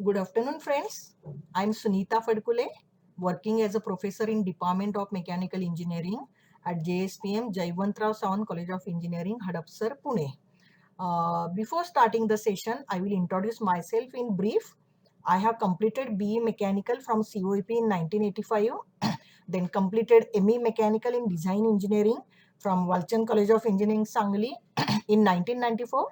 Good afternoon, friends. I'm Sunita Fadkule, working as a professor in Department of Mechanical Engineering at JSPM Jaivantrao Sawan College of Engineering, Hadapsar, Pune. Before starting the session, I will introduce myself in brief. I have completed BE Mechanical from COEP in 1985, then completed ME Mechanical in Design Engineering from Walchand College of Engineering, Sangli in 1994.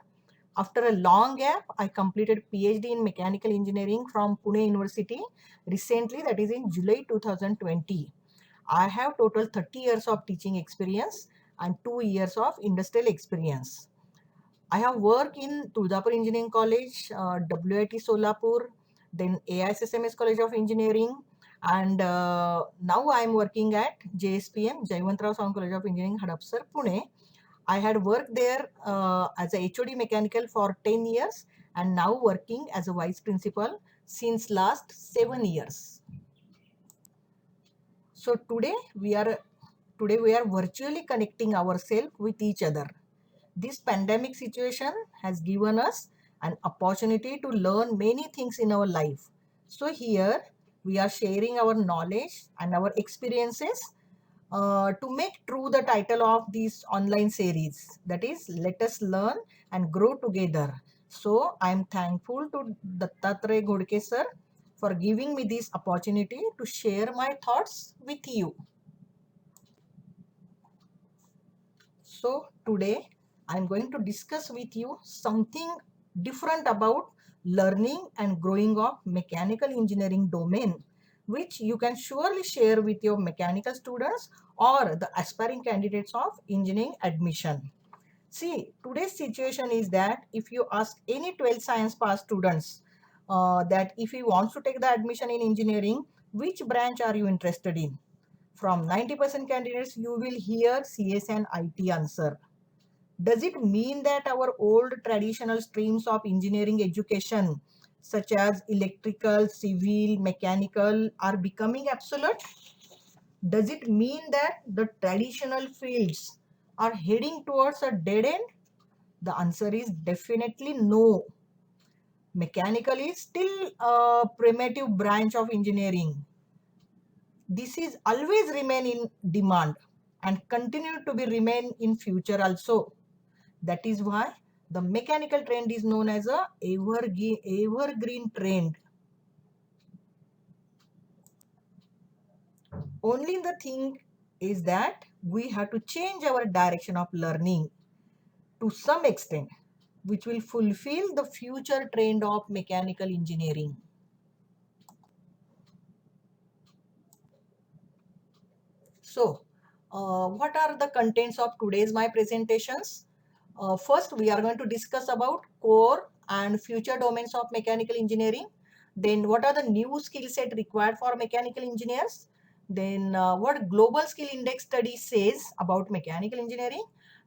After a long gap, I completed PhD in Mechanical Engineering from Pune University recently, that is in July 2020. I have total 30 years of teaching experience and 2 years of industrial experience. I have worked in Tuldapur Engineering College, WIT Solapur, then AISSMS College of Engineering, and now I am working at JSPM, Jaivantrao Sawan College of Engineering, Hadapsar, Pune. I had worked there as a HOD mechanical for 10 years and now working as a vice principal since last 7 years. So today we are virtually connecting ourselves with each other. This pandemic situation has given us an opportunity to learn many things in our life. So here we are sharing our knowledge and our experiences to make true the title of this online series, that is let us learn and grow together. So I am thankful to Dattatreya Godke sir for giving me this opportunity to share my thoughts with you. So today I am going to discuss with you something different about learning and growing of mechanical engineering domain, which you can surely share with your mechanical students or the aspiring candidates of engineering admission. See, today's situation is that if you ask any 12th science pass students that if he wants to take the admission in engineering, which branch are you interested in? From 90% candidates, you will hear CS and IT answer. Does it mean that our old traditional streams of engineering education, such as electrical, civil, mechanical, are becoming obsolete? Does it mean that the traditional fields are heading towards a dead end? The answer is definitely no. Mechanical is still a primitive branch of engineering. This is always remain in demand and continue to be remain in future also. That is why the mechanical trend is known as a evergreen trend. Only the thing is that we have to change our direction of learning to some extent, which will fulfill the future trend of mechanical engineering. So, what are the contents of today's my presentations? First, we are going to discuss about core and future domains of mechanical engineering. Then, what are the new skill set required for mechanical engineers? Then, what global skill index study says about mechanical engineering?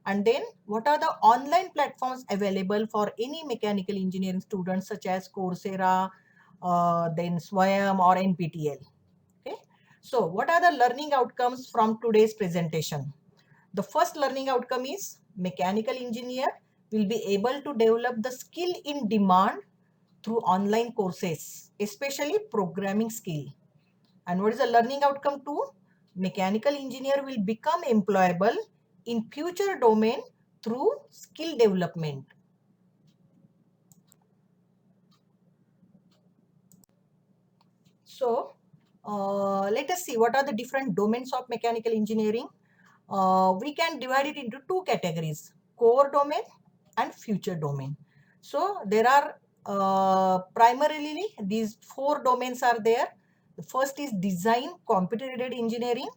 And then, what are the online platforms available for any mechanical engineering students such as Coursera, then Swayam or NPTEL? Okay. So, what are the learning outcomes from today's presentation? The first learning outcome is mechanical engineer will be able to develop the skill in demand through online courses, especially programming skill. And what is the learning outcome two? Mechanical engineer will become employable in future domain through skill development. So, let us see what are the different domains of mechanical engineering. We can divide it into two categories, core domain and future domain. So there are primarily these four domains are there. The first is design, computer aided engineering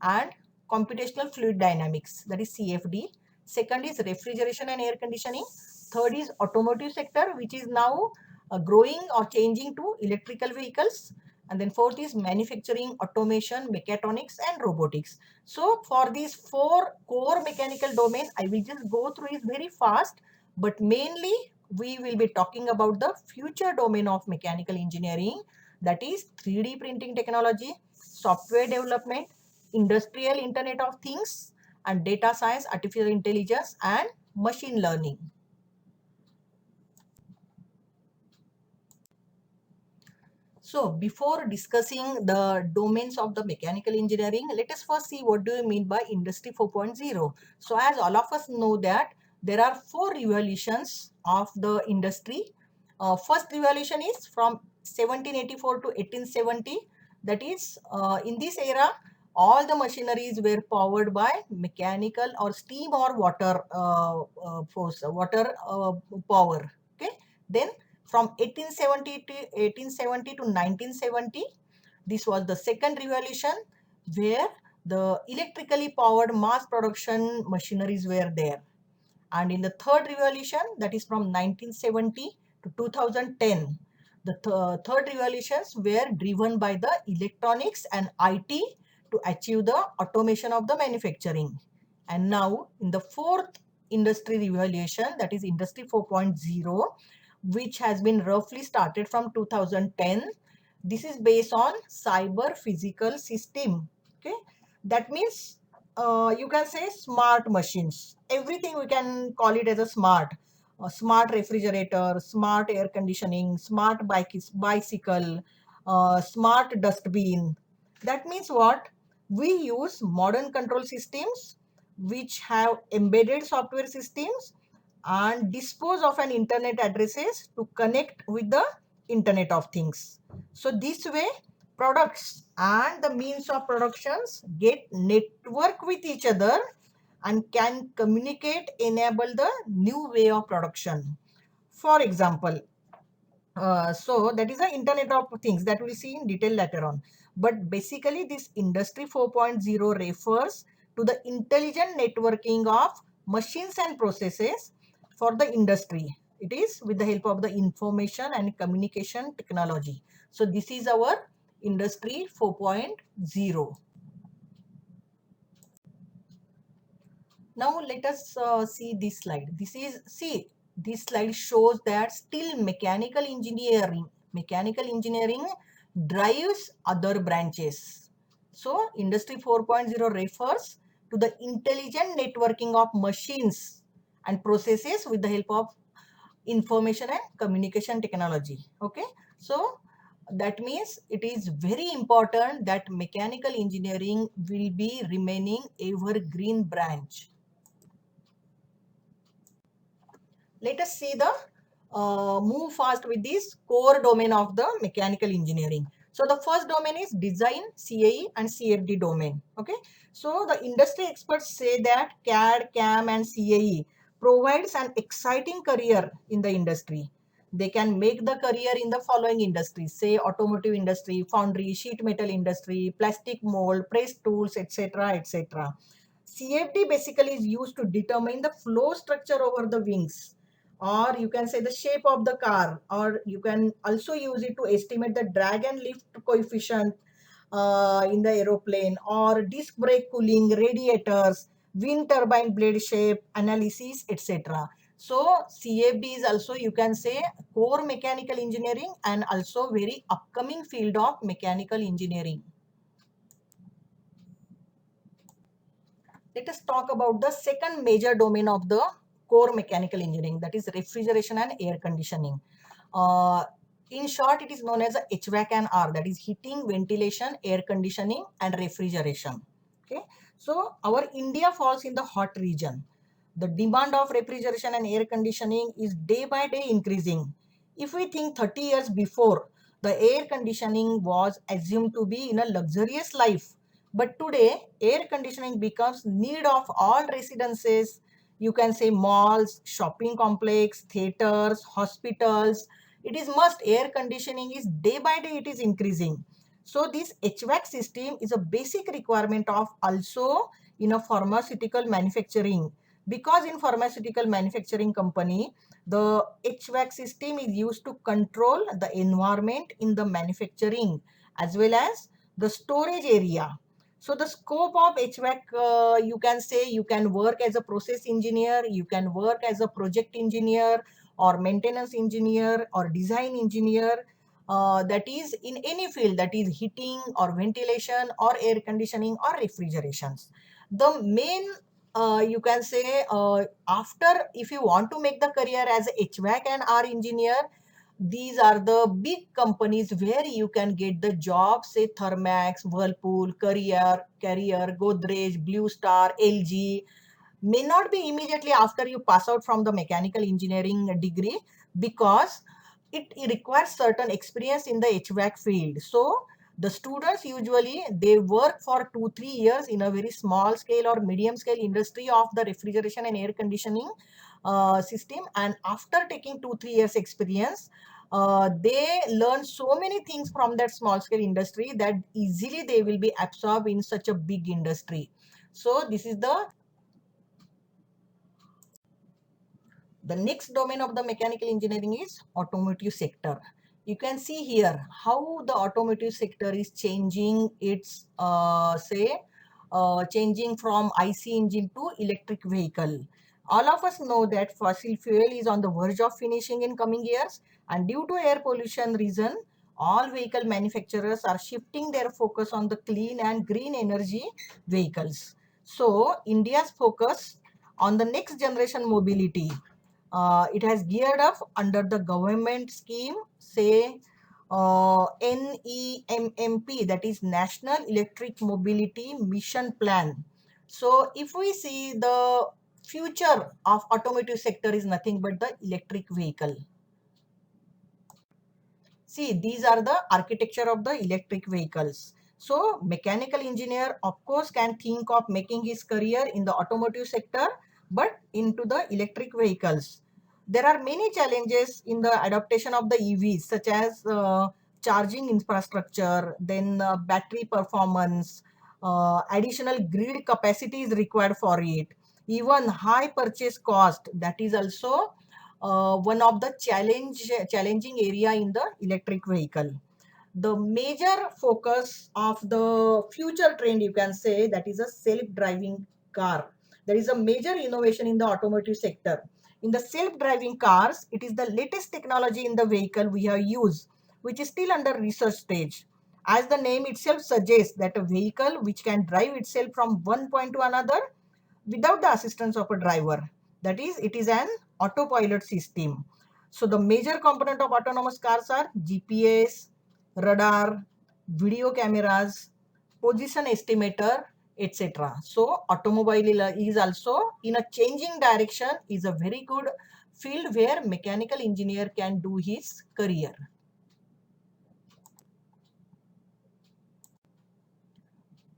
and computational fluid dynamics, that is CFD. Second is refrigeration and air conditioning. Third is automotive sector, which is now growing or changing to electrical vehicles. And then fourth is manufacturing, automation, mechatronics and robotics. So for these four core mechanical domain, I will just go through it very fast, but mainly we will be talking about the future domain of mechanical engineering, that is 3D printing technology, software development, industrial internet of things and data science, artificial intelligence and machine learning. So before discussing the domains of the mechanical engineering, let us first see what do you mean by Industry 4.0. So as all of us know that there are four revolutions of the industry. First revolution is from 1784 to 1870. That is, in this era, all the machineries were powered by mechanical or steam or water force, water power. Okay. Then from 1870 to 1970, this was the second revolution where the electrically powered mass production machineries were there. And in the third revolution, that is from 1970 to 2010, the third revolutions were driven by the electronics and IT to achieve the automation of the manufacturing. And now in the fourth industry revolution, that is Industry 4.0, which has been roughly started from 2010. This is based on cyber physical system. Okay, that means you can say smart machines. Everything we can call it as a smart. Smart refrigerator, smart air conditioning, smart bicycle, smart dustbin. That means what? We use modern control systems which have embedded software systems and dispose of an internet addresses to connect with the Internet of Things. So this way products and the means of productions get network with each other and can communicate, enable the new way of production. For example, so that is the Internet of Things that we'll see in detail later on. But basically this Industry 4.0 refers to the intelligent networking of machines and processes for the industry. It is with the help of the information and communication technology. So this is our Industry 4.0. Now let us see this slide. This slide shows that still mechanical engineering drives other branches. So Industry 4.0 refers to the intelligent networking of machines and processes with the help of information and communication technology. Okay, so that means it is very important that mechanical engineering will be remaining evergreen branch. Let us see the move fast with this core domain of the mechanical engineering. So the first domain is design, CAE and CFD domain. Okay. So the industry experts say that CAD, CAM and CAE provides an exciting career in the industry. They can make the career in the following industries, say automotive industry, foundry, sheet metal industry, plastic mold, press tools, etc. etc. CFD basically is used to determine the flow structure over the wings, or you can say the shape of the car, or you can also use it to estimate the drag and lift coefficient in the aeroplane, or disc brake cooling, radiators, wind turbine blade shape analysis, etc. So CFD is also, you can say, core mechanical engineering and also very upcoming field of mechanical engineering. Let us talk about the second major domain of the core mechanical engineering, that is refrigeration and air conditioning. Uh, in short, it is known as HVAC and R, that is heating, ventilation, air conditioning and refrigeration. Okay, so our India falls in the hot region. The demand of refrigeration and air conditioning is day by day increasing. If we think 30 years before, the air conditioning was assumed to be in a luxurious life. But today, air conditioning becomes need of all residences. You can say malls, shopping complex, theaters, hospitals. It is must. Air conditioning is day by day it is increasing. So this HVAC system is a basic requirement of also in a pharmaceutical manufacturing, because in pharmaceutical manufacturing company the HVAC system is used to control the environment in the manufacturing as well as the storage area. So the scope of HVAC, you can say you can work as a process engineer, you can work as a project engineer or maintenance engineer or design engineer, that is in any field, that is heating or ventilation or air conditioning or refrigerations. The main, you can say, after if you want to make the career as a HVAC and R engineer, these are the big companies where you can get the job, say Thermax, Whirlpool, Carrier, Godrej, Blue Star, LG. May not be immediately after you pass out from the mechanical engineering degree, because it requires certain experience in the HVAC field. So the students usually they work for 2-3 years in a very small scale or medium scale industry of the refrigeration and air conditioning system, and after taking 2-3 years experience, they learn so many things from that small scale industry that easily they will be absorbed in such a big industry. So this is the next domain of the mechanical engineering is automotive sector. You can see here how the automotive sector is changing its changing from IC engine to electric vehicle. All of us know that fossil fuel is on the verge of finishing in coming years, and due to air pollution reason, all vehicle manufacturers are shifting their focus on the clean and green energy vehicles. So India's focus on the next generation mobility, it has geared up under the government scheme, say NEMMP, that is National Electric Mobility Mission Plan. So if we see the future of automotive sector is nothing but the electric vehicle. See, these are the architecture of the electric vehicles. So mechanical engineer of course can think of making his career in the automotive sector, but into the electric vehicles. There are many challenges in the adaptation of the EVs, such as charging infrastructure, then battery performance, additional grid capacity is required for it, even high purchase cost, that is also one of the challenging area in the electric vehicle. The major focus of the future trend, you can say, that is a self-driving car. There is a major innovation in the automotive sector. In the self-driving cars, it is the latest technology in the vehicle we have used, which is still under research stage. As the name itself suggests, that a vehicle which can drive itself from one point to another without the assistance of a driver. That is, it is an autopilot system. So the major component of autonomous cars are GPS, radar, video cameras, position estimator, etc. So automobile is also in a changing direction, is a very good field where mechanical engineer can do his career.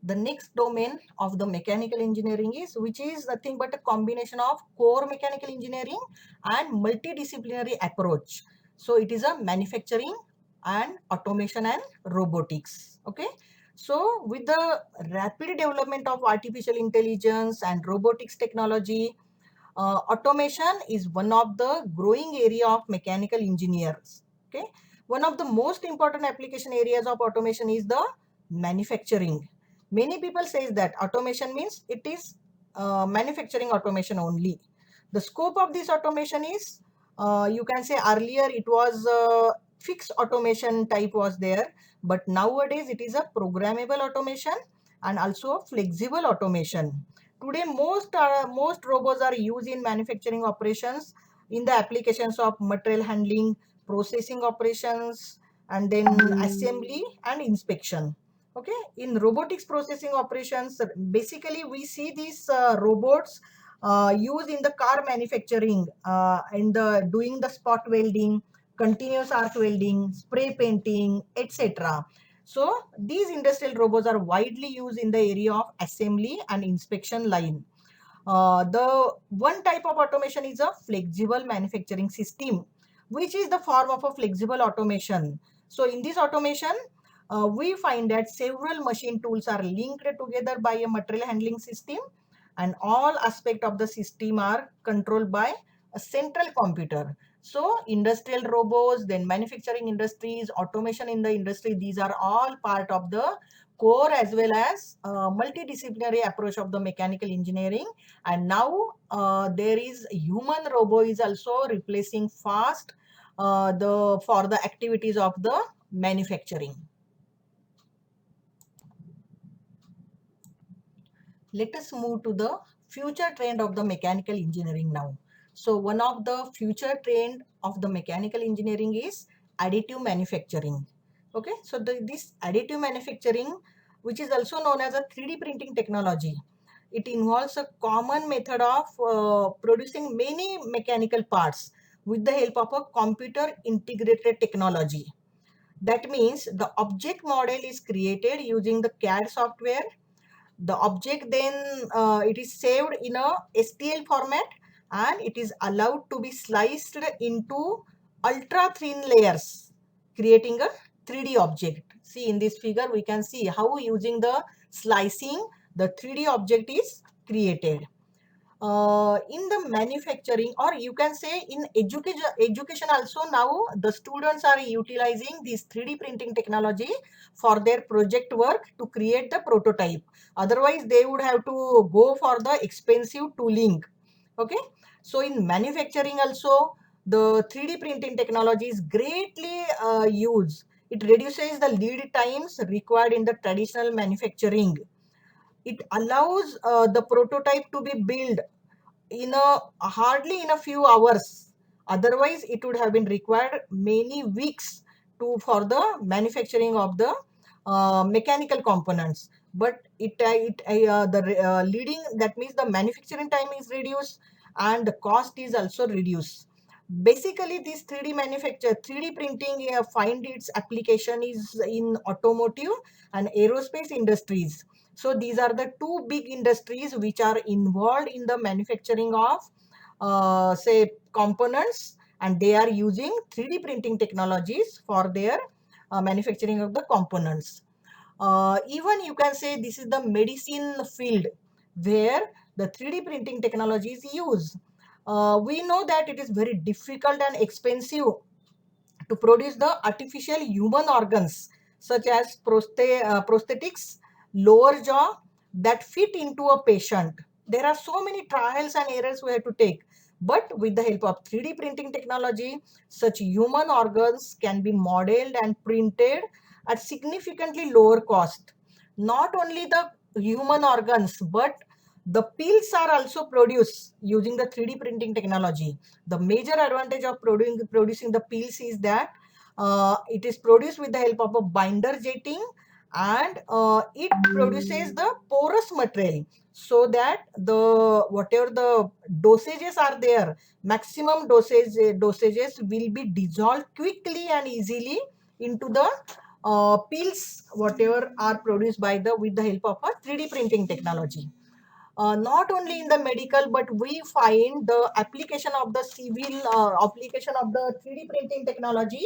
The next domain of the mechanical engineering is, which is nothing but a combination of core mechanical engineering and multidisciplinary approach. So it is a manufacturing and automation and robotics. Okay. So with the rapid development of artificial intelligence and robotics technology, automation is one of the growing area of mechanical engineers. Okay. One of the most important application areas of automation is the manufacturing. Many people says that automation means it is manufacturing automation only. The scope of this automation is, you can say earlier it was fixed automation type was there, but nowadays it is a programmable automation and also flexible automation. Today, most robots are used in manufacturing operations, in the applications of material handling, processing operations, and then assembly and inspection. Okay, in robotics processing operations, basically we see these robots used in the car manufacturing, in the doing the spot welding, continuous arc welding, spray painting, etc. So these industrial robots are widely used in the area of assembly and inspection line. The one type of automation is a flexible manufacturing system, which is the form of a flexible automation. So in this automation, we find that several machine tools are linked together by a material handling system, and all aspects of the system are controlled by a central computer. So industrial robots, then manufacturing industries, automation in the industry, these are all part of the core as well as multidisciplinary approach of the mechanical engineering. And now there is human robot is also replacing fast the for the activities of the manufacturing. Let us move to the future trend of the mechanical engineering now. So one of the future trend of the mechanical engineering is additive manufacturing. Okay, so this additive manufacturing, which is also known as a 3D printing technology, it involves a common method of producing many mechanical parts with the help of a computer integrated technology. That means the object model is created using the CAD software. The object then it is saved in a STL format, and it is allowed to be sliced into ultra thin layers, creating a 3D object. See, in this figure we can see how using the slicing the 3D object is created. In the manufacturing, or you can say in education also, now the students are utilizing this 3D printing technology for their project work to create the prototype. Otherwise they would have to go for the expensive tooling. Okay, so in manufacturing also the 3D printing technology is greatly used. It reduces the lead times required in the traditional manufacturing. It allows the prototype to be built in a hardly in a few hours. Otherwise it would have been required many weeks to for the manufacturing of the mechanical components. But the leading, that means the manufacturing time is reduced and the cost is also reduced. Basically this 3D manufacture 3D printing find its application is in automotive and aerospace industries. So these are the two big industries which are involved in the manufacturing of say components, and they are using 3D printing technologies for their manufacturing of the components. Even you can say this is the medicine field where the 3D printing technology is used. We know that it is very difficult and expensive to produce the artificial human organs such as prosthetics, lower jaw that fit into a patient. There are so many trials and errors we have to take. But with the help of 3D printing technology, such human organs can be modeled and printed at significantly lower cost. Not only the human organs, but the pills are also produced using the 3D printing technology. The major advantage of producing the pills is that it is produced with the help of a binder jetting, and it produces the porous material, so that the whatever the dosages are there, maximum dosages will be dissolved quickly and easily into the pills whatever are produced by the with the help of a 3D printing technology. Not only in the medical, but we find the application of the civil application of the 3D printing technology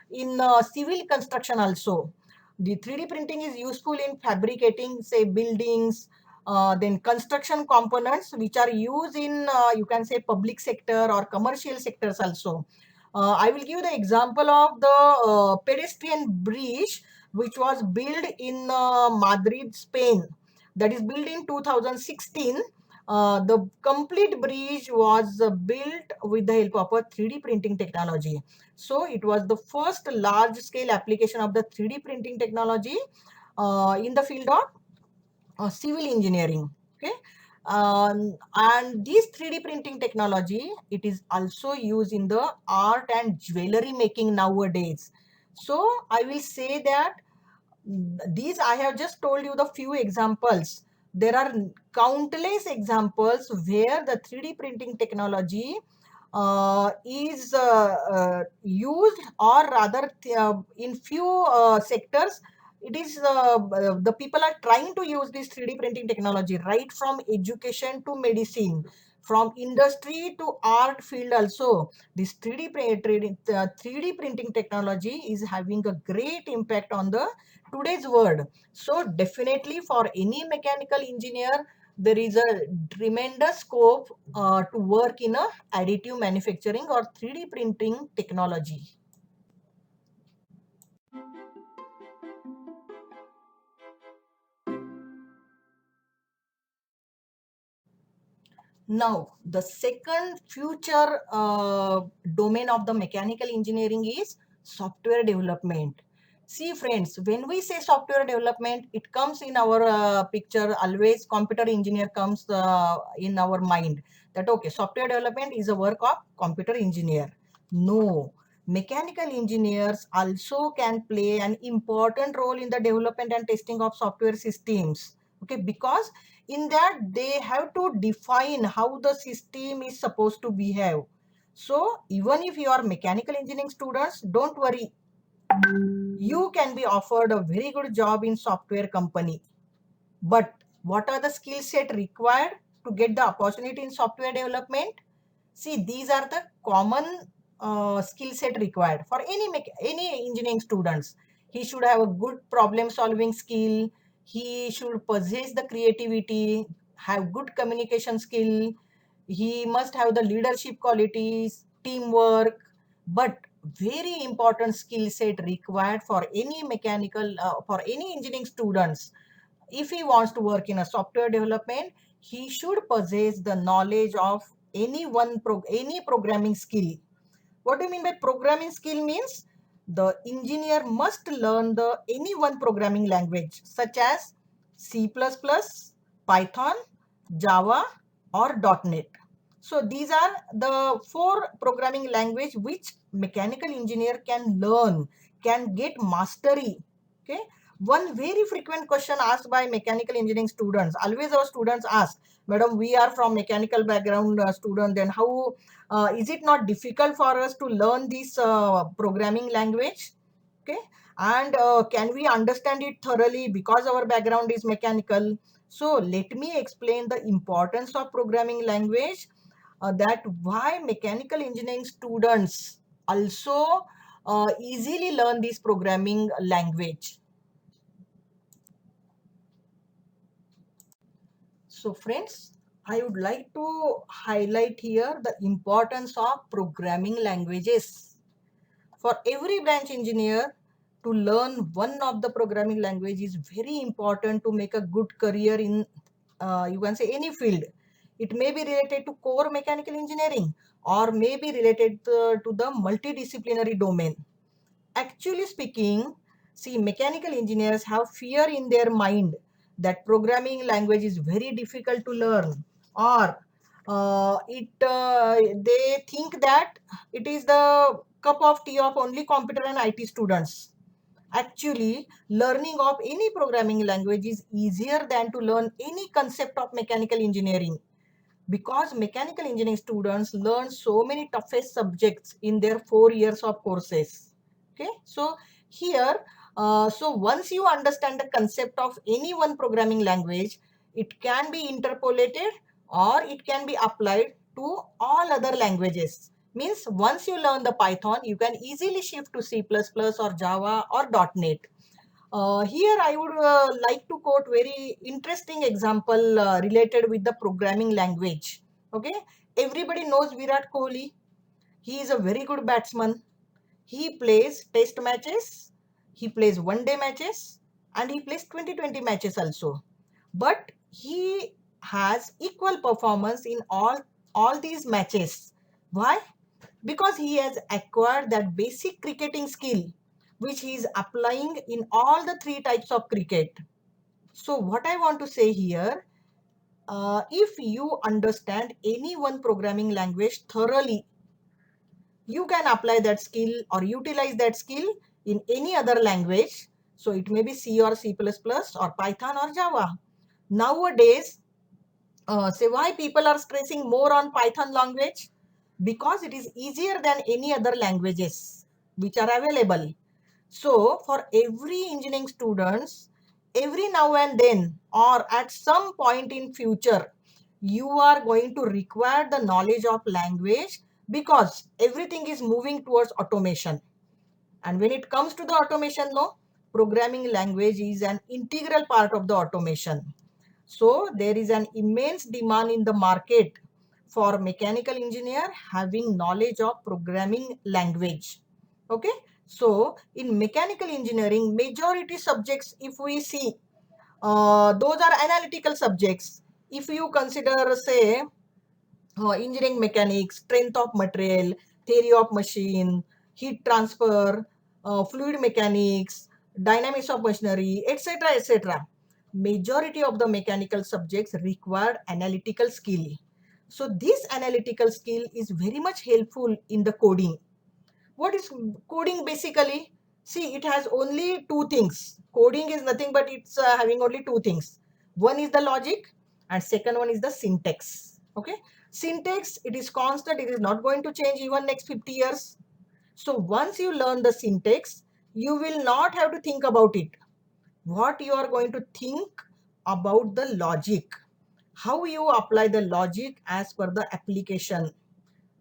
in civil construction also. The 3D printing is useful in fabricating say buildings, then construction components which are used in you can say public sector or commercial sectors also. I will give the example of the pedestrian bridge which was built in Madrid, Spain, that is built in 2016. The complete bridge was built with the help of a 3D printing technology. So it was the first large scale application of the 3D printing technology in the field of civil engineering. Okay. And this 3D printing technology, it is also used in the art and jewelry making nowadays. So I will say that these I have just told you the few examples. There are countless examples where the 3D printing technology is used, or rather in few sectors it is the people are trying to use this 3D printing technology, right from education to medicine, from industry to art field also. This 3D printing technology is having a great impact on the today's world. So definitely for any mechanical engineer, there is a tremendous scope to work in a additive manufacturing or 3D printing technology. Now, the second future domain of the mechanical engineering is software development. See friends, when we say software development, it comes in our picture, always computer engineer comes in our mind. that okay, software development is a work of computer engineer. No, mechanical engineers also can play an important role in the development and testing of software systems. Okay, because in that they have to define how the system is supposed to behave. So even if you are mechanical engineering students, don't worry, you can be offered a very good job in software company. But what are the skill set required to get the opportunity in software development? See, these are the common skill set required for any engineering students. He should have a good problem solving skill. He should possess the creativity, have good communication skill. He must have the leadership qualities, teamwork. But very important skill set required for any mechanical, for any engineering students. If he wants to work in a software development, he should possess the knowledge of any programming skill. What do you mean by programming skill? Means the engineer must learn the any one programming language such as C++, Python, Java or .NET. So these are the four programming language which mechanical engineer can learn, can get mastery. Okay. One very frequent question asked by mechanical engineering students, always our students ask, Madam, we are from mechanical background student, then how is it not difficult for us to learn this programming language? Okay, and can we understand it thoroughly because our background is mechanical? So let me explain the importance of programming language, that why mechanical engineering students also easily learn this programming language. So friends, I would like to highlight here the importance of programming languages. For every branch engineer, to learn one of the programming language is very important to make a good career in, you can say, any field. It may be related to core mechanical engineering or may be related to the multidisciplinary domain. Actually speaking, see, mechanical engineers have fear in their mind that programming language is very difficult to learn, or they think that it is the cup of tea of only computer and IT students. Actually, learning of any programming language is easier than to learn any concept of mechanical engineering, because mechanical engineering students learn so many toughest subjects in their 4 years of courses. Okay, so here, so once you understand the concept of any one programming language, it can be interpolated or it can be applied to all other languages. Means once you learn the Python, you can easily shift to C++ or Java or .NET. Here I would like to quote very interesting example related with the programming language. Okay, everybody knows Virat Kohli. He is a very good batsman. He plays test matches, he plays one-day matches, and he plays 2020 matches also. But he has equal performance in all these matches. Why? Because he has acquired that basic cricketing skill which he is applying in all the three types of cricket. So what I want to say here, if you understand any one programming language thoroughly, you can apply that skill or utilize that skill in any other language. So it may be C or C++ or Python or Java. Nowadays, say why people are stressing more on Python language? Because it is easier than any other languages which are available. So for every engineering students, every now and then or at some point in future, you are going to require the knowledge of language, because everything is moving towards automation. And when it comes to the automation, no, programming language is an integral part of the automation. So there is an immense demand in the market for mechanical engineer having knowledge of programming language. Okay. So in mechanical engineering, majority subjects, if we see, those are analytical subjects. If you consider, say, engineering mechanics, strength of material, theory of machine, heat transfer, fluid mechanics, dynamics of machinery, etc., etc. Majority of the mechanical subjects require analytical skill. So this analytical skill is very much helpful in the coding. What is coding basically? See, it has only two things. Coding is nothing but it's having only two things. One is the logic and second one is the syntax. Okay. Syntax, it is constant. It is not going to change even next 50 years. So once you learn the syntax, you will not have to think about it. What you are going to think about the logic, how you apply the logic as per the application.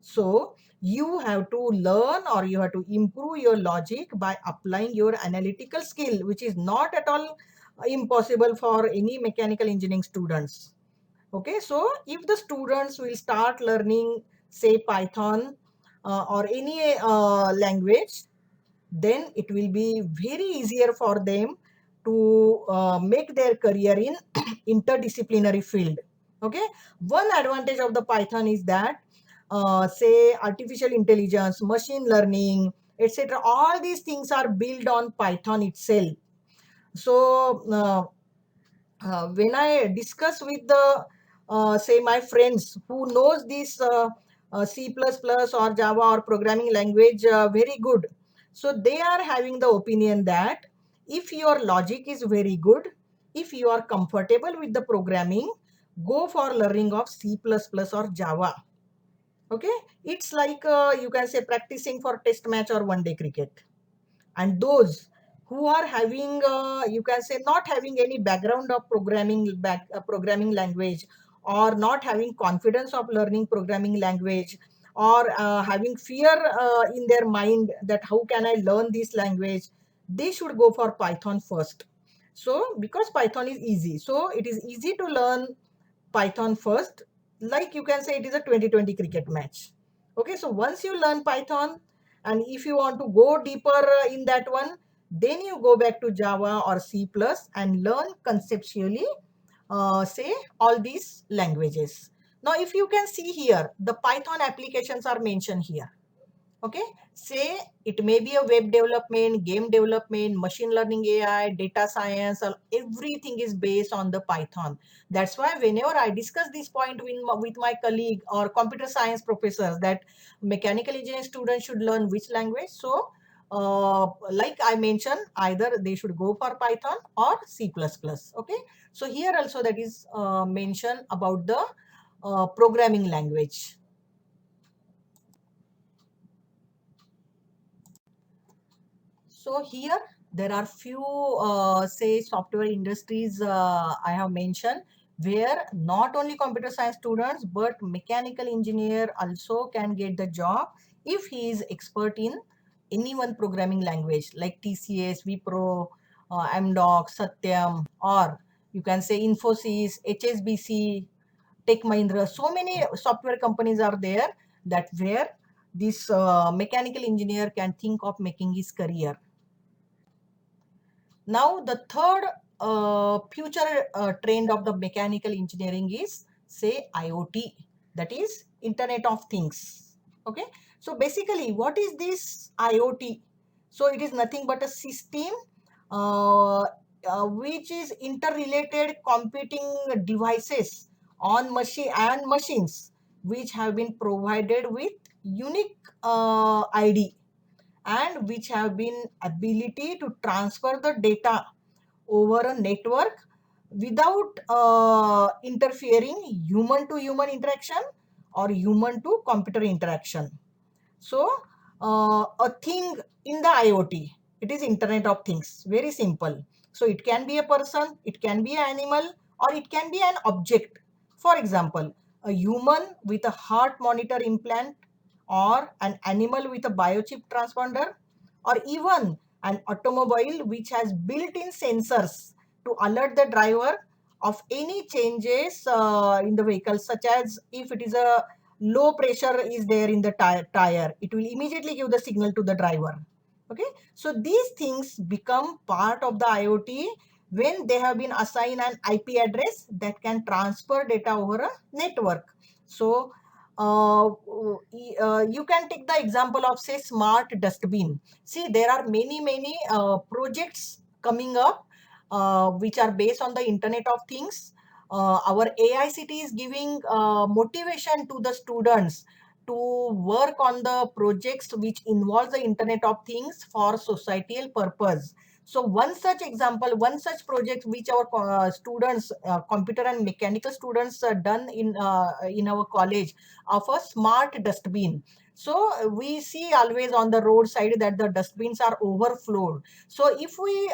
So you have to learn or you have to improve your logic by applying your analytical skill, which is not at all impossible for any mechanical engineering students. Okay, so if the students will start learning, say, Python or any language, then it will be very easier for them to make their career in interdisciplinary field. Okay, one advantage of the Python is that say artificial intelligence, machine learning, etc., all these things are built on Python itself. So when I discuss with the say my friends who knows this C++ or Java or programming language very good, so they are having the opinion that if your logic is very good, if you are comfortable with the programming, go for learning of C++ or Java. Okay, it's like you can say practicing for test match or one day cricket. And those who are having you can say not having any background of programming language, or not having confidence of learning programming language, or having fear in their mind that how can I learn this language, they should go for Python first. So because Python is easy, so it is easy to learn Python first. Like you can say it is a 2020 cricket match. Okay, so once you learn Python, and if you want to go deeper in that one, then you go back to Java or C plus and learn conceptually, say, all these languages. Now, if you can see here, the Python applications are mentioned here. Okay, say it may be a web development, game development, machine learning, AI, data science, everything is based on the Python. That's why whenever I discuss this point with my colleague or computer science professors that mechanical engineering students should learn which language, so like I mentioned, either they should go for Python or C++. Okay, so here also that is mentioned about the programming language. So here there are few say software industries I have mentioned, where not only computer science students but mechanical engineer also can get the job if he is expert in any one programming language like TCS, Wipro, Amdocs, Satyam, or you can say Infosys, HSBC, Tech Mahindra. So many software companies are there that where this mechanical engineer can think of making his career. Now, the third future trend of the mechanical engineering is, say, IoT, that is Internet of Things. Okay, so basically, what is this IoT? So it is nothing but a system uh, which is interrelated computing devices on machine and machines which have been provided with unique ID, and which have been ability to transfer the data over a network without interfering human to human interaction or human to computer interaction. So a thing in the IoT, it is Internet of Things, very simple. So it can be a person, it can be an animal, or it can be an object. For example, a human with a heart monitor implant, or an animal with a biochip transponder, or even an automobile which has built-in sensors to alert the driver of any changes in the vehicle, such as if it is a low pressure is there in the tire, it will immediately give the signal to the driver. Okay, so these things become part of the IoT when they have been assigned an IP address that can transfer data over a network. So you can take the example of, say, smart dustbin. See, there are many projects coming up which are based on the Internet of Things. Our AICT is giving motivation to the students to work on the projects which involve the Internet of Things for societal purpose. So one such example, one such project which our students, computer and mechanical students, done in our college, of a smart dustbin. So we see always on the roadside that the dustbins are overflowed. So if we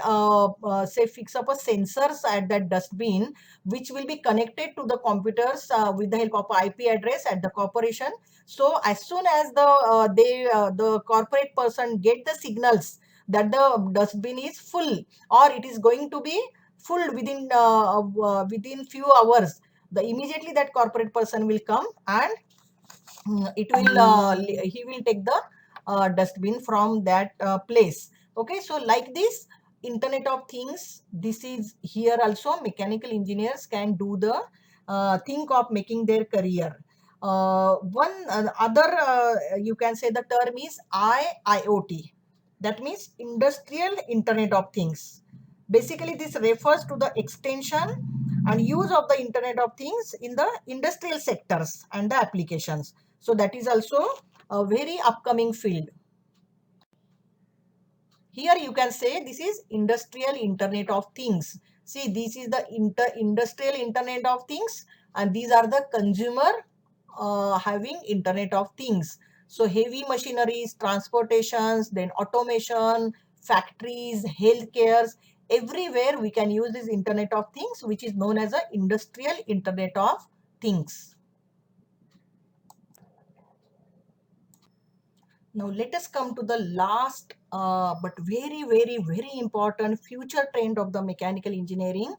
say fix up a sensors at that dustbin, which will be connected to the computers with the help of IP address at the corporation. So as soon as the corporate person get the signals that the dustbin is full or it is going to be full within few hours, the immediately that corporate person will come and he will take the dustbin from that place. Okay, so like this Internet of Things, this is here also mechanical engineers can do the think of making their career. One other you can say the term is IIoT, that means Industrial Internet of Things. Basically this refers to the extension and use of the Internet of Things in the industrial sectors and the applications. So that is also a very upcoming field. Here you can say this is Industrial Internet of Things. See, this is the Industrial Internet of Things, and these are the consumer having Internet of Things. So heavy machineries, transportations, then automation, factories, healthcares, everywhere we can use this Internet of Things, which is known as a Industrial Internet of Things. Now let us come to the last but very important future trend of the mechanical engineering,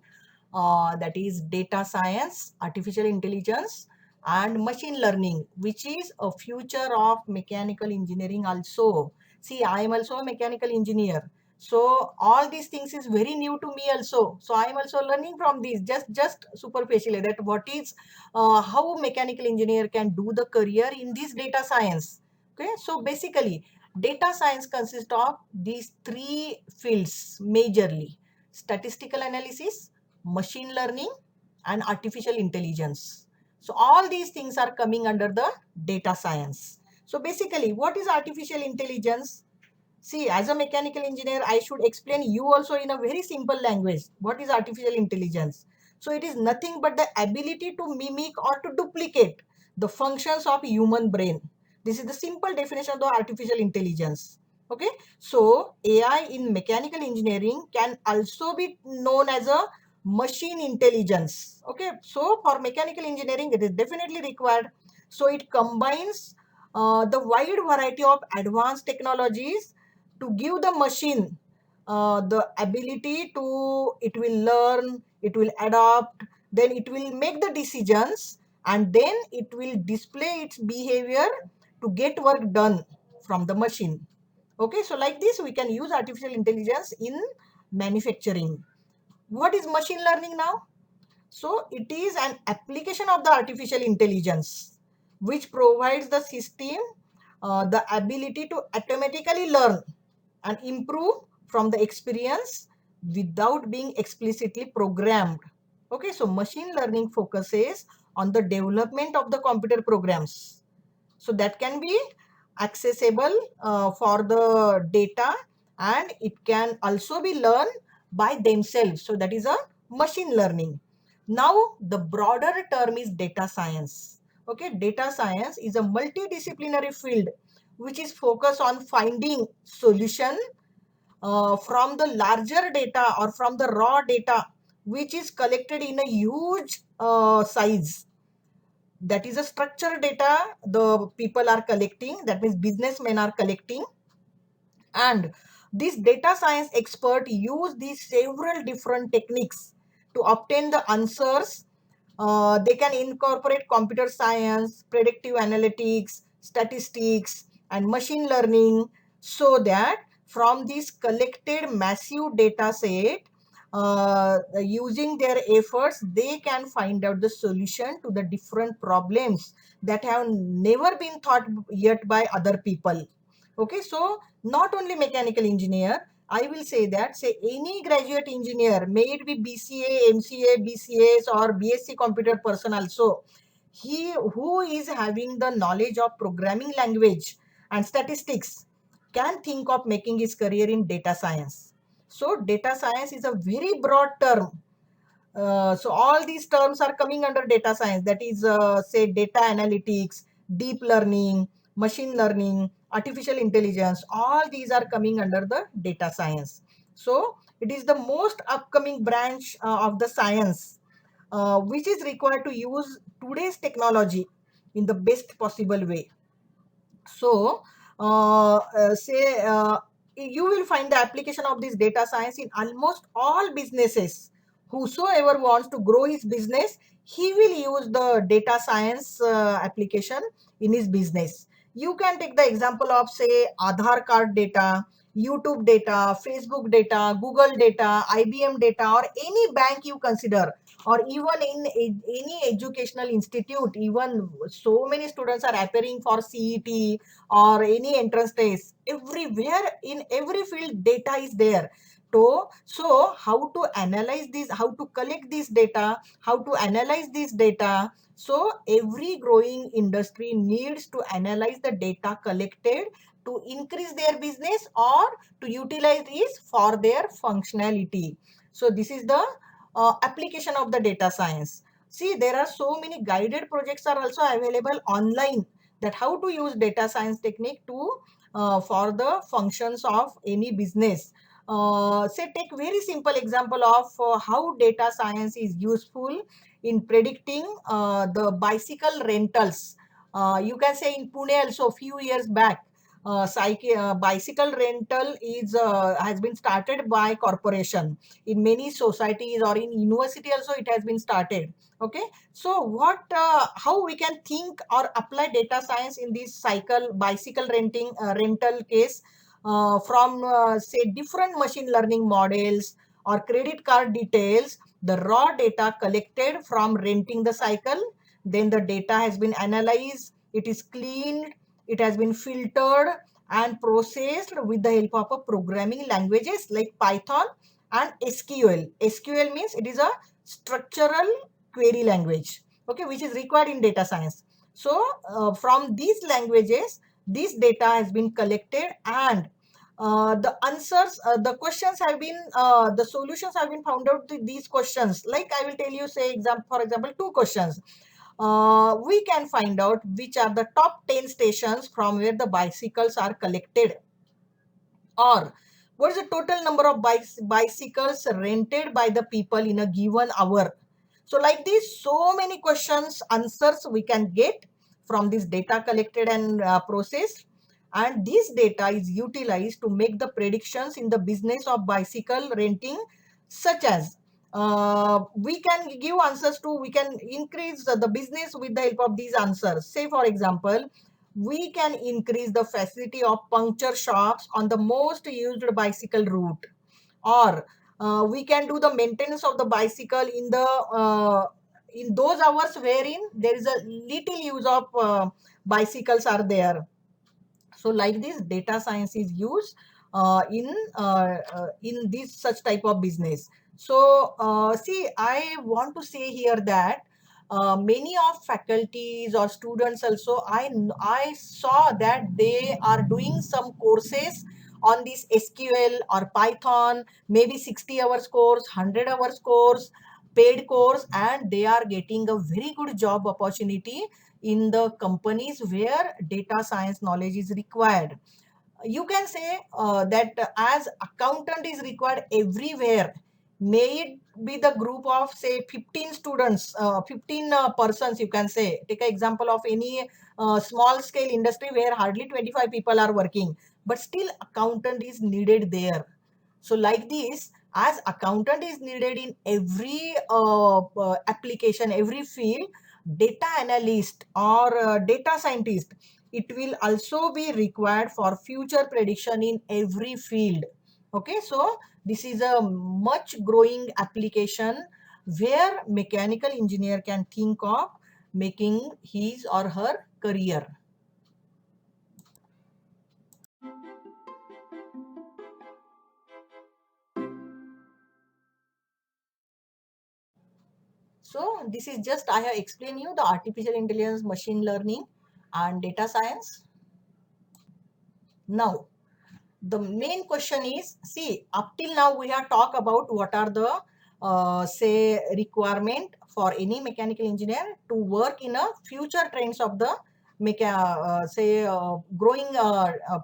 that is data science, artificial intelligence and machine learning, which is a future of mechanical engineering also. See, I am also a mechanical engineer. So all these things is very new to me also. So I am also learning from these just superficially that what is how mechanical engineer can do the career in this data science. Okay, so basically data science consists of these three fields majorly: statistical analysis, machine learning and artificial intelligence. So all these things are coming under the data science. So basically what is artificial intelligence? See, as a mechanical engineer, I should explain you also in a very simple language what is artificial intelligence. So it is nothing but the ability to mimic or to duplicate the functions of human brain. This is the simple definition of the artificial intelligence. Okay, so AI in mechanical engineering can also be known as a machine intelligence. Okay, so for mechanical engineering, it is definitely required. So it combines the wide variety of advanced technologies to give the machine the ability to, it will learn, it will adapt, then it will make the decisions, and then it will display its behavior to get work done from the machine. Okay, so like this we can use artificial intelligence in manufacturing. What is machine learning now? So it is an application of the artificial intelligence which provides the system the ability to automatically learn and improve from the experience without being explicitly programmed. Okay, so machine learning focuses on the development of the computer programs. So that can be accessible for the data, and it can also be learned by themselves. So that is a machine learning. Now the broader term is data science. Okay, data science is a multidisciplinary field which is focused on finding solution from the larger data or from the raw data which is collected in a huge size. That is a structured data the people are collecting, that means businessmen are collecting, and this data science expert use these several different techniques to obtain the answers. They can incorporate computer science, predictive analytics, statistics and machine learning, so that from this collected massive data set, using their efforts they can find out the solution to the different problems that have never been thought yet by other people. Okay, so not only mechanical engineer, I will say that, say any graduate engineer, may it be BCA, MCA, BCS or BSc computer person also, he who is having the knowledge of programming language and statistics can think of making his career in data science. So data science is a very broad term. So all these terms are coming under data science. That is, say, data analytics, deep learning, machine learning, artificial intelligence. All these are coming under the data science. So it is the most upcoming branch of the science, which is required to use today's technology in the best possible way. So, say you will find the application of this data science in almost all businesses. Whosoever wants to grow his business, he will use the data science application in his business. You can take the example of, say, Aadhaar card data, YouTube data, Facebook data, Google data, IBM data, or any bank you consider, or even in any educational institute. Even so many students are appearing for CET or any entrance test. Everywhere in every field data is there. So how to analyze this, how to collect this data, how to analyze this data. So every growing industry needs to analyze the data collected to increase their business or to utilize this for their functionality. So this is the application of the data science. See, there are so many guided projects are also available online, that how to use data science technique to for the functions of any business. Say, take very simple example of how data science is useful in predicting the bicycle rentals. You can say in Pune also few years back, bicycle rental is has been started by corporation. In many societies or in university also it has been started. Okay, so what how we can think or apply data science in this cycle bicycle rental case, from say different machine learning models or credit card details, the raw data collected from renting the cycle, then the data has been analyzed, it is cleaned, it has been filtered and processed with the help of a programming languages like Python and SQL. SQL means it is a structural query language, okay, which is required in data science. So from these languages, this data has been collected, and the answers, the questions have been, the solutions have been found out to these questions. Like I will tell you, say, for example, two questions. We can find out which are the top 10 stations from where the bicycles are collected, or what is the total number of bicycles rented by the people in a given hour. So like this, so many questions answers we can get from this data collected and processed, and this data is utilized to make the predictions in the business of bicycle renting, such as we can give answers to, we can increase the business with the help of these answers. Say for example, we can increase the facility of puncture shops on the most used bicycle route, or we can do the maintenance of the bicycle in those hours wherein there is a little use of bicycles are there. So like this, data science is used in this such type of business. So see, I want to say here that many of faculties or students also, I saw that they are doing some courses on this SQL or Python, maybe 60 hours course, 100 hours course, paid course, and they are getting a very good job opportunity in the companies where data science knowledge is required. You can say that as accountant is required everywhere, may it be the group of, say, 15 students, 15 persons, you can say, take an example of any small scale industry where hardly 25 people are working, but still accountant is needed there. So like this, as accountant is needed in every application, every field, data analyst or data scientist, it will also be required for future prediction in every field. Okay, so this is a much growing application where mechanical engineer can think of making his or her career. So this is just, I have explained you the artificial intelligence, machine learning and data science. Now, the main question is, see, up till now we have talked about what are the say requirement for any mechanical engineer to work in a future trends of the growing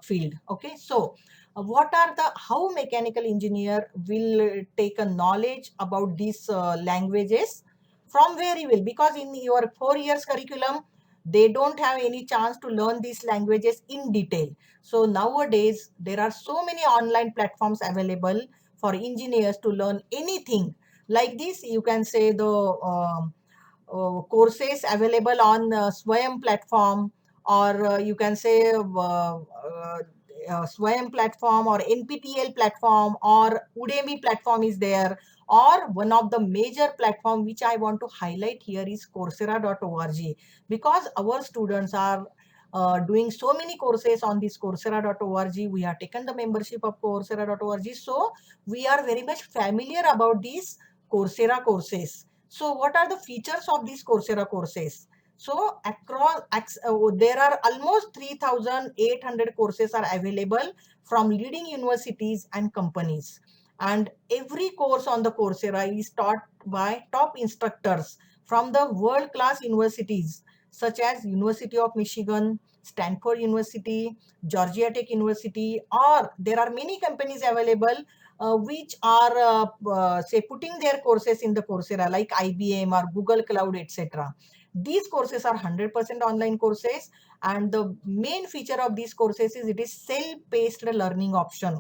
field. Okay, so what are the, how mechanical engineer will take a knowledge about these languages, from where he will, because in your 4 years curriculum they don't have any chance to learn these languages in detail. So nowadays there are so many online platforms available for engineers to learn anything. Like this, you can say the courses available on Swayam platform, or you can say Swayam platform or NPTEL platform or Udemy platform is there, or one of the major platform which I want to highlight here is Coursera.org, because our students are doing so many courses on this Coursera.org. We have taken the membership of Coursera.org, so we are very much familiar about these Coursera courses. So what are the features of these Coursera courses? So there are almost 3,800 courses are available from leading universities and companies. And every course on the Coursera is taught by top instructors from the world-class universities such as University of Michigan, Stanford University, Georgia Tech University, or there are many companies available which are say putting their courses in the Coursera like IBM or Google Cloud, etc. These courses are 100% online courses, and the main feature of these courses is it is self-paced learning option.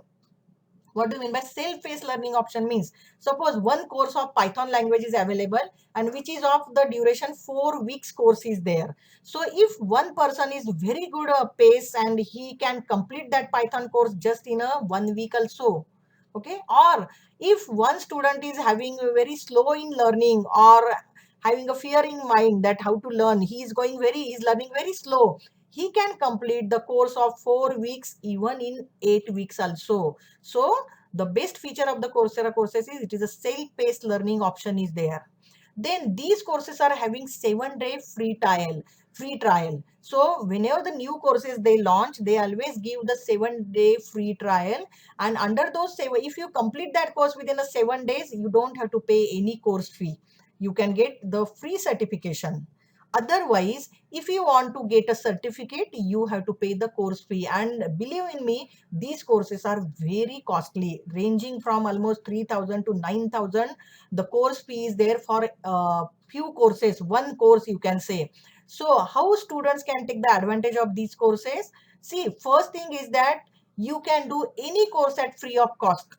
What do you mean by self-paced learning option? Means suppose one course of Python language is available and which is of the duration 4 weeks course is there. So if one person is very good pace and he can complete that Python course just in a 1 week also. Okay, or if one student is having a very slow in learning or having a fear in mind that how to learn, he is learning very slow, he can complete the course of 4 weeks even in 8 weeks also. So the best feature of the Coursera courses is it is a self-paced learning option is there. Then these courses are having 7-day free trial. So whenever the new courses they launch, they always give the 7-day free trial. And under those seven, if you complete that course within the 7 days, you don't have to pay any course fee. You can get the free certification. Otherwise, if you want to get a certificate, you have to pay the course fee. And believe in me, these courses are very costly, ranging from almost 3,000 to 9,000. The course fee is there for few courses, one course you can say. So how students can take the advantage of these courses? See, first thing is that you can do any course at free of cost,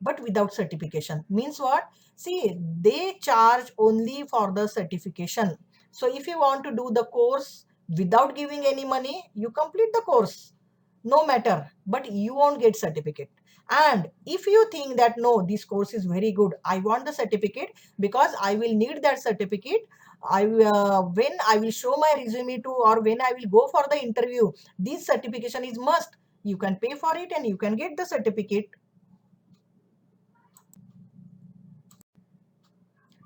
but without certification. Means what? See, they charge only for the certification. So if you want to do the course without giving any money, you complete the course, no matter, but you won't get certificate. And if you think that no, this course is very good, I want the certificate because I will need that certificate. When I will show my resume to, or when I will go for the interview, this certification is must. You can pay for it and you can get the certificate.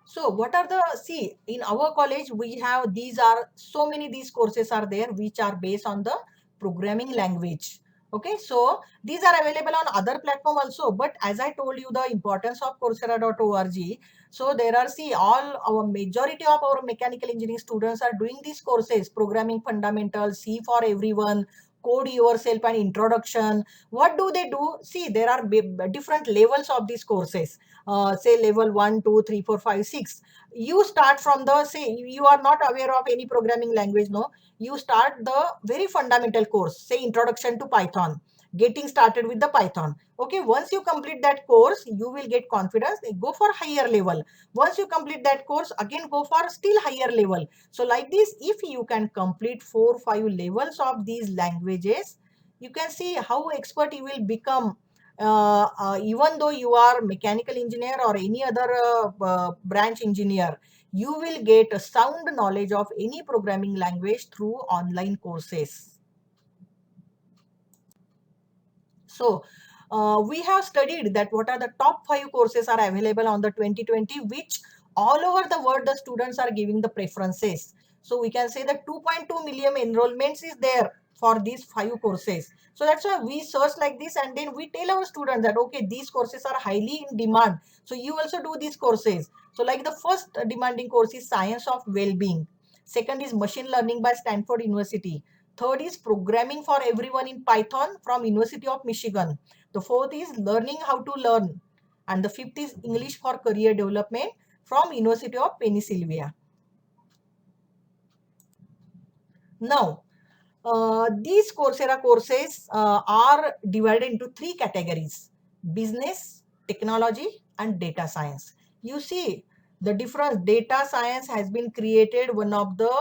So what are the, see, in our college we have, these are so many, these courses are there which are based on the programming language. Okay, so these are available on other platform also, but as I told you the importance of Coursera.org, so there are, see, all our majority of our mechanical engineering students are doing these courses, programming fundamentals, C for everyone, code yourself and introduction. What do they do? See, there are different levels of these courses. Say level 1, 2, 3, 4, 5, 6. You start from the, say you are not aware of any programming language, no, you start the very fundamental course, say introduction to Python, getting started with the Python. Okay, once you complete that course, you will get confidence, go for higher level. Once you complete that course, again go for still higher level. So like this, if you can complete 4 5 levels of these languages, you can see how expert you will become. Even though you are mechanical engineer or any other branch engineer, you will get a sound knowledge of any programming language through online courses. So we have studied that what are the top 5 courses are available on the 2020, which all over the world the students are giving the preferences. So we can say that 2.2 million enrollments is there for these 5 courses. So that's why we search like this, and then we tell our students that okay, these courses are highly in demand, so you also do these courses. So like the first demanding course is science of well-being, second is machine learning by Stanford University, third is programming for everyone in Python from University of Michigan, the fourth is learning how to learn, and the fifth is English for career development from University of Pennsylvania. Now, these Coursera courses are divided into 3 categories: business, technology, and data science. You see the difference. Data science has been created one of the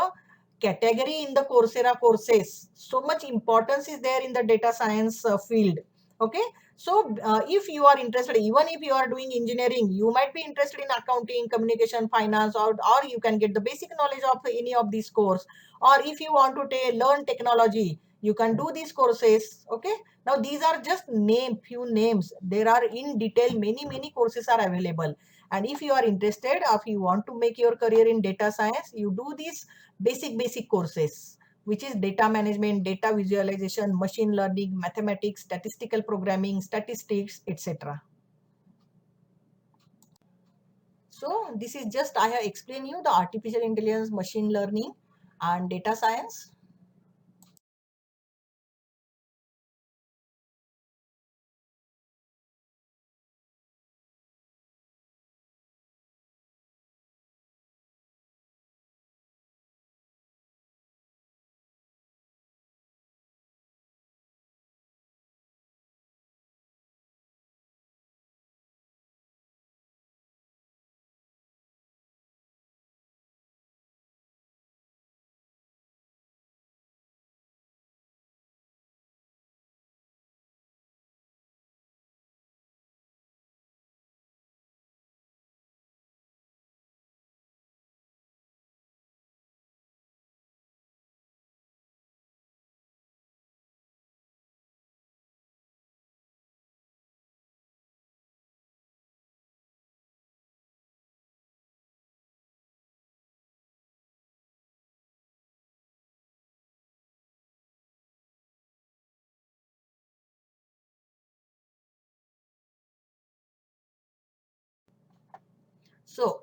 category in the Coursera courses. So much importance is there in the data science field. Okay. So if you are interested, even if you are doing engineering, you might be interested in accounting, communication, finance, or you can get the basic knowledge of any of these course. Or if you want to learn technology, you can do these courses. Okay. Now these are just few names. There are in detail many courses are available. And if you are interested, or if you want to make your career in data science, you do these basic courses, which is data management, data visualization, machine learning, mathematics, statistical programming, statistics, etc. So this is just I have explained you the artificial intelligence, machine learning, and data science. So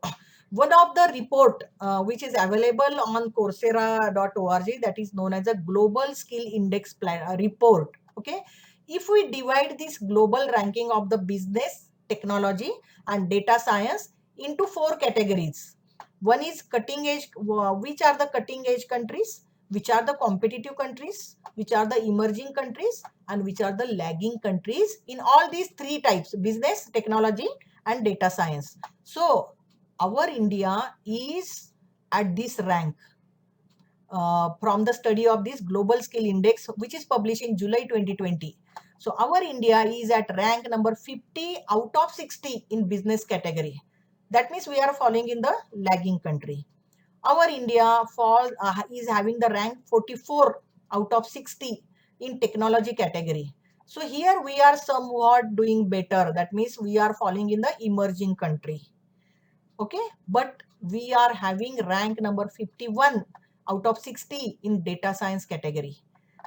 one of the report which is available on Coursera.org, that is known as a Global Skill Index report. Okay. If we divide this global ranking of the business, technology, and data science into 4 categories. One is cutting edge, which are the cutting edge countries, which are the competitive countries, which are the emerging countries, and which are the lagging countries in all these 3 types: business, technology, and data science. So our India is at this rank from the study of this Global Skill Index, which is published in July 2020. So our India is at rank number 50 out of 60 in business category. That means we are falling in the lagging country. Our India is having the rank 44 out of 60 in technology category. So here we are somewhat doing better. That means we are falling in the emerging country. Okay, but we are having rank number 51 out of 60 in data science category.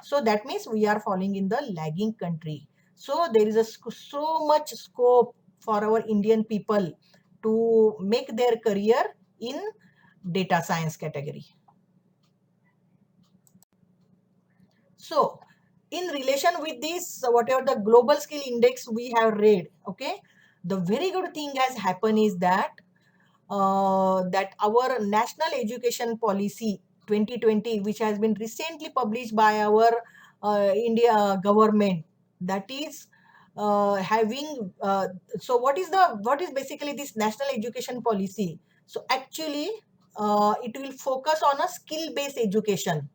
So that means we are falling in the lagging country. So there is so much scope for our Indian people to make their career in data science category. So in relation with this, whatever the global skill index we have read, okay, the very good thing has happened is that that our national education policy 2020, which has been recently published by our India government, that is having so what is basically this national education policy? So actually it will focus on a skill based education.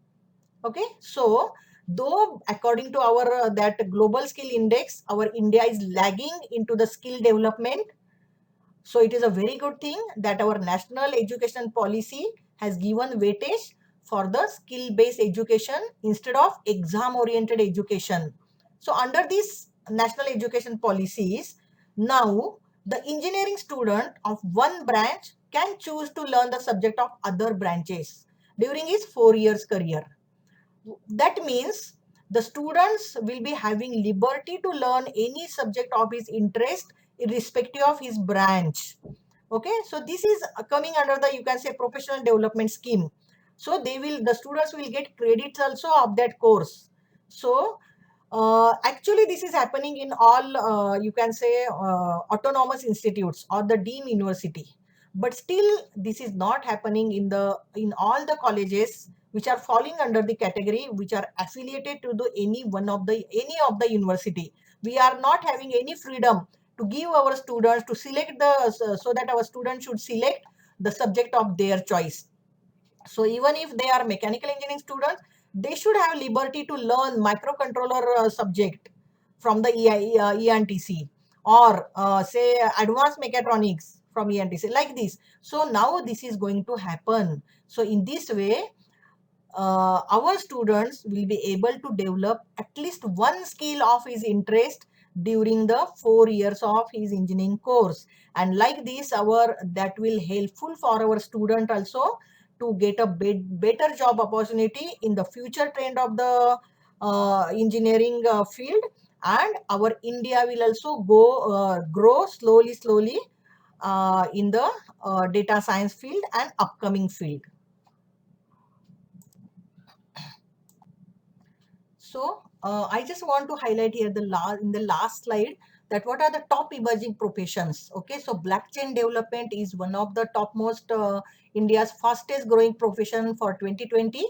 Okay, so though according to our that global skill index, our India is lagging into the skill development. So it is a very good thing that our national education policy has given weightage for the skill-based education instead of exam-oriented education. So under these national education policies, now the engineering student of one branch can choose to learn the subject of other branches during his 4 years career. That means the students will be having liberty to learn any subject of his interest irrespective of his branch. Okay, so this is coming under the, you can say, professional development scheme. So the students will get credits also of that course. So actually this is happening in all you can say autonomous institutes or the deemed university, but still this is not happening in all the colleges which are falling under the category which are affiliated to the any of the university. We are not having any freedom to give our students to select so that our students should select the subject of their choice. So even if they are mechanical engineering students, they should have liberty to learn microcontroller subject from the ENTC, or say advanced mechatronics from ENTC, like this. So now this is going to happen. So in this way, our students will be able to develop at least one skill of his interest during the 4 years of his engineering course, and like this that will helpful for our student also to get a better job opportunity in the future trend of the engineering field, and our India will also grow slowly in the data science field and upcoming field. So I just want to highlight here in the last slide that what are the top emerging professions. Okay, so blockchain development is one of the topmost India's fastest growing profession for 2020,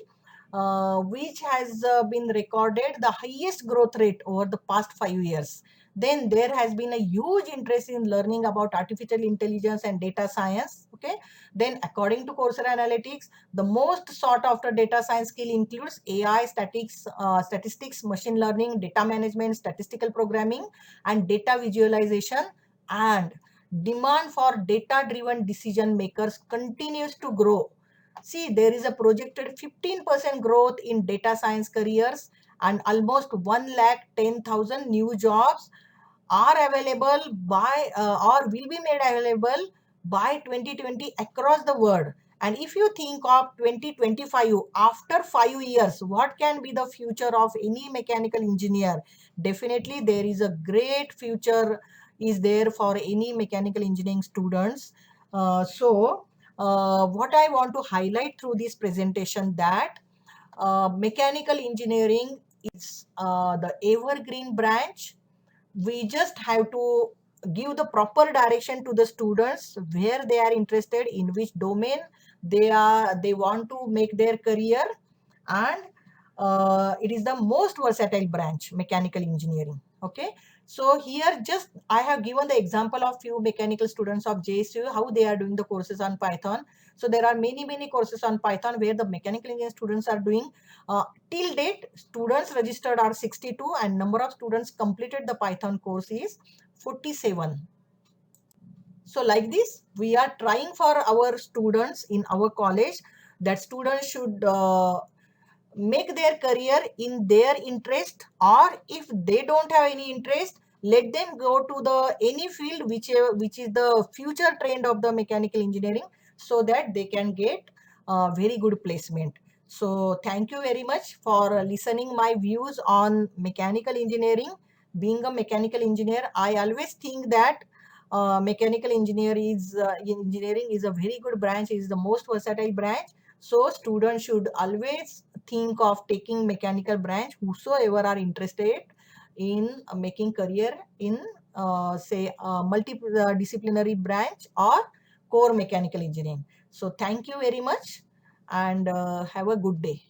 which has been recorded the highest growth rate over the past 5 years. Then there has been a huge interest in learning about artificial intelligence and data science. Okay, then according to Coursera Analytics, the most sought after data science skill includes AI, statistics, machine learning, data management, statistical programming, and data visualization. And demand for data-driven decision makers continues to grow. See, there is a projected 15% growth in data science careers, and almost 110,000 new jobs are available by or will be made available by 2020 across the world. And if you think of 2025, after 5 years, what can be the future of any mechanical engineer? Definitely there is a great future is there for any mechanical engineering students. What I want to highlight through this presentation, that mechanical engineering is the evergreen branch. We just have to give the proper direction to the students where they are interested, in which domain they want to make their career. And it is the most versatile branch, mechanical engineering. Okay, so here just I have given the example of few mechanical students of JSU, how they are doing the courses on Python. So there are many courses on Python where the mechanical engineering students are doing. Till date, students registered are 62 and number of students completed the Python course is 47. So like this, we are trying for our students in our college that students should make their career in their interest, or if they don't have any interest, let them go to the any field which is the future trend of the mechanical engineering, so that they can get very good placement. So thank you very much for listening my views on mechanical engineering. Being a mechanical engineer, I always think that mechanical engineering is a very good branch, is the most versatile branch. So students should always think of taking mechanical branch, whosoever are interested in making career in say multidisciplinary branch or core mechanical engineering. So thank you very much, and have a good day.